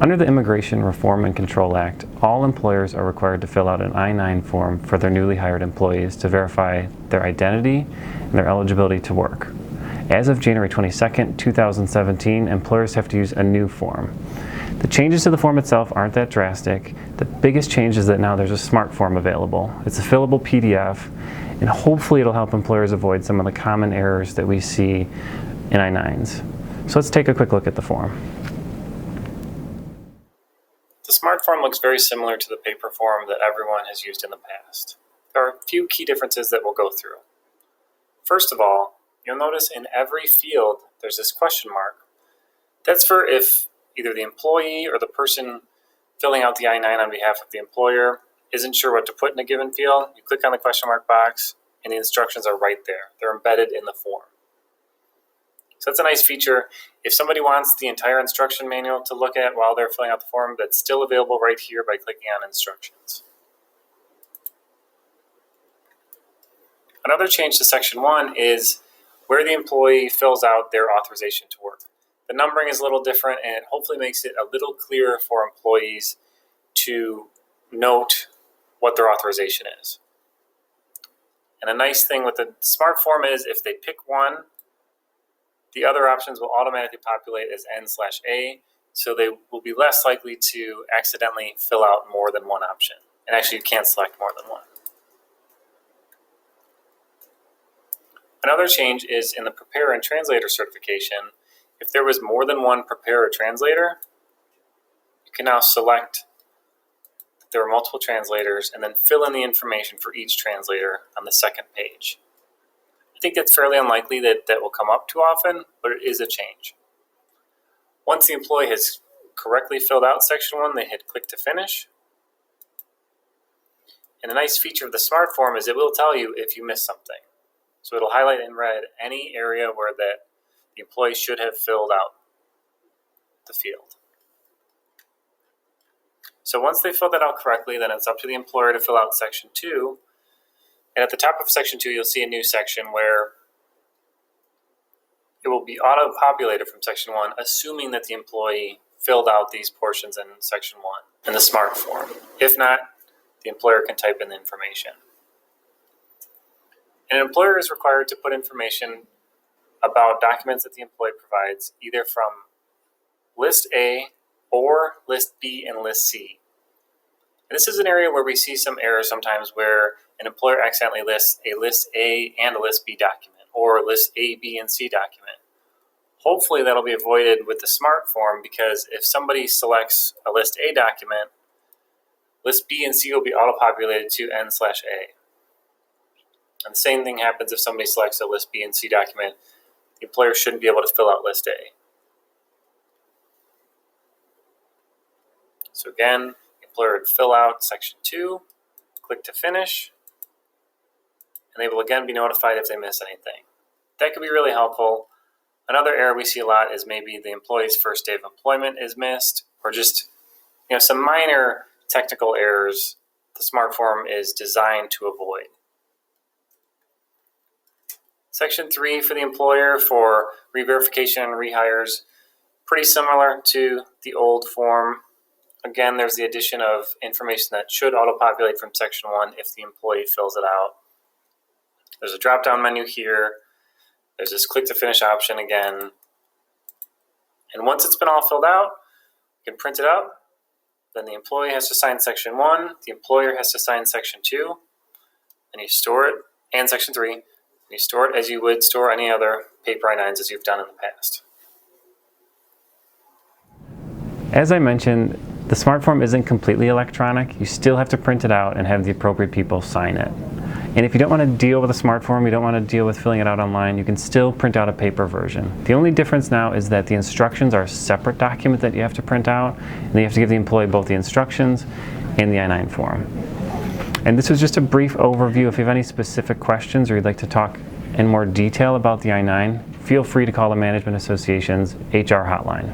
Under the Immigration Reform and Control Act, all employers are required to fill out an I-9 form for their newly hired employees to verify their identity and their eligibility to work. As of January 22nd, 2017, employers have to use a new form. The changes to the form itself aren't that drastic. The biggest change is that now there's a smart form available. It's a fillable PDF, and hopefully it'll help employers avoid some of the common errors that we see in I-9s. So let's take a quick look at the form. The smart form looks very similar to the paper form that everyone has used in the past. There are a few key differences that we'll go through. First of all, you'll notice in every field there's this question mark. That's for if either the employee or the person filling out the I-9 on behalf of the employer isn't sure what to put in a given field. You click on the question mark box and the instructions are right there. They're embedded in the form. So that's a nice feature. If somebody wants the entire instruction manual to look at while they're filling out the form, that's still available right here by clicking on instructions. Another change to section 1 is where the employee fills out their authorization to work. The numbering is a little different and it hopefully makes it a little clearer for employees to note what their authorization is. And a nice thing with the smart form is if they pick one, the other options will automatically populate as N/A, so they will be less likely to accidentally fill out more than one option. And actually, you can't select more than one. Another change is in the preparer and translator certification. If there was more than one preparer or translator, you can now select that there are multiple translators and then fill in the information for each translator on the second page. I think it's fairly unlikely that that will come up too often, but it is a change. Once the employee has correctly filled out section 1, they hit click to finish. And a nice feature of the smart form is it will tell you if you missed something. So it'll highlight in red any area where the employee should have filled out the field. So once they fill that out correctly, then it's up to the employer to fill out section 2. And at the top of section 2, you'll see a new section where it will be auto-populated from section 1, assuming that the employee filled out these portions in section 1 in the smart form. If not, the employer can type in the information. An employer is required to put information about documents that the employee provides, either from List A or List B and List C. And this is an area where we see some errors sometimes where an employer accidentally lists a List A and a List B document, or a List A, B, and C document. Hopefully that'll be avoided with the smart form, because if somebody selects a List A document, List B and C will be auto-populated to N/A. And the same thing happens if somebody selects a List B and C document. The employer shouldn't be able to fill out List A. So again, the employer would fill out section 2, click to finish, and they will again be notified if they miss anything. That could be really helpful. Another error we see a lot is maybe the employee's first day of employment is missed, or just some minor technical errors the smart form is designed to avoid. Section 3 for the employer for re-verification and rehires, pretty similar to the old form. Again, there's the addition of information that should auto-populate from section 1 if the employee fills it out. There's a drop-down menu here. There's this click to finish option again. And once it's been all filled out, you can print it out. Then the employee has to sign section 1, the employer has to sign section 2, and you store it, and section 3, and you store it as you would store any other paper I-9s as you've done in the past. As I mentioned, the smart form isn't completely electronic. You still have to print it out and have the appropriate people sign it. And if you don't want to deal with a smart form, you don't want to deal with filling it out online, you can still print out a paper version. The only difference now is that the instructions are a separate document that you have to print out, and you have to give the employee both the instructions and the I-9 form. And this was just a brief overview. If you have any specific questions or you'd like to talk in more detail about the I-9, feel free to call the Management Association's HR hotline.